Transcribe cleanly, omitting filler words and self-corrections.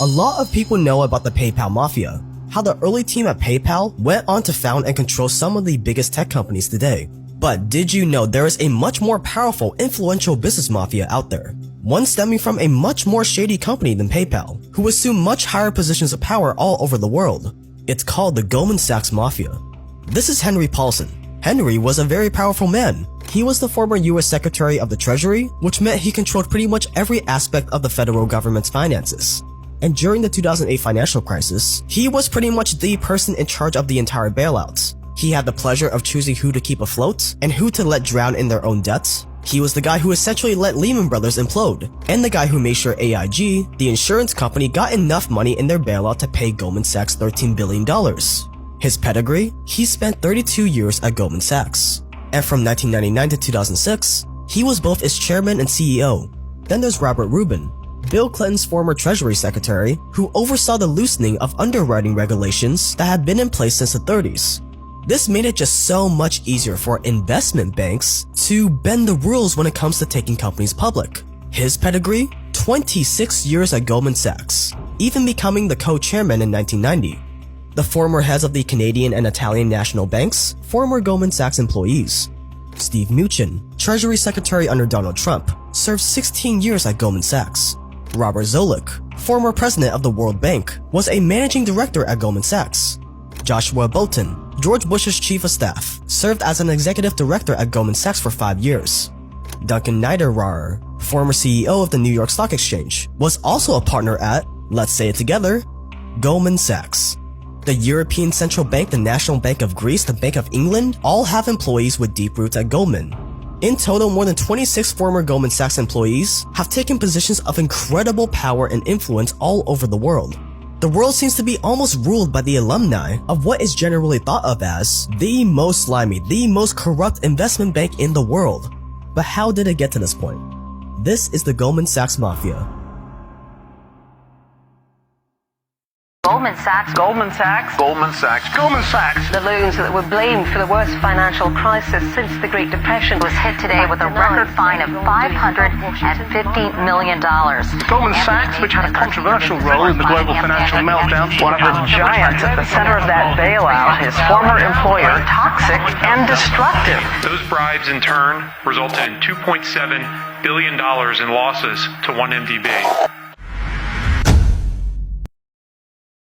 A lot of people know about the PayPal Mafia, how the early team at PayPal went on to found and control some of the biggest tech companies today. But did you know there is a much more powerful, influential business mafia out there? One stemming from a much more shady company than PayPal, who assumed much higher positions of power all over the world. It's called the Goldman Sachs Mafia. This is Henry Paulson. Henry was a very powerful man. He was the former US Secretary of the Treasury, which meant he controlled pretty much every aspect of the federal government's finances. And during the 2008 financial crisis, he was pretty much the person in charge of the entire bailouts. He had the pleasure of choosing who to keep afloat and who to let drown in their own debts. He was the guy who essentially let Lehman Brothers implode, and the guy who made sure AIG, the insurance company, got enough money in their bailout to pay Goldman Sachs $13 billion. His pedigree? He spent 32 years at Goldman Sachs. And from 1999 to 2006, he was both its chairman and CEO. Then there's Robert Rubin, Bill Clinton's former Treasury Secretary, who oversaw the loosening of underwriting regulations that had been in place since the 30s. This made it just so much easier for investment banks to bend the rules when it comes to taking companies public. His pedigree? 26 years at Goldman Sachs, even becoming the co-chairman in 1990. The former heads of the Canadian and Italian national banks, former Goldman Sachs employees. Steve Mnuchin, Treasury Secretary under Donald Trump, served 16 years at Goldman Sachs. Robert Zoellick, former president of the World Bank, was a managing director at Goldman Sachs. Joshua Bolten, George Bush's chief of staff, served as an executive director at Goldman Sachs for 5 years. Duncan Niederauer, former CEO of the New York Stock Exchange, was also a partner at, let's say it together, Goldman Sachs. The European Central Bank, the National Bank of Greece, the Bank of England, all have employees with deep roots at Goldman. In total, more than 26 former Goldman Sachs employees have taken positions of incredible power and influence all over the world. The world seems to be almost ruled by the alumni of what is generally thought of as the most slimy, the most corrupt investment bank in the world. But how did it get to this point? This is the Goldman Sachs Mafia. Goldman Sachs. Goldman Sachs. Goldman Sachs. Goldman Sachs. The loans that were blamed for the worst financial crisis since the Great Depression was hit today with a record fine of $550 million. Goldman Sachs, which had a controversial role in the global financial meltdown, one of the giants at the center of that bailout, his former employer, toxic and destructive. Those bribes in turn resulted in $2.7 billion in losses to 1MDB.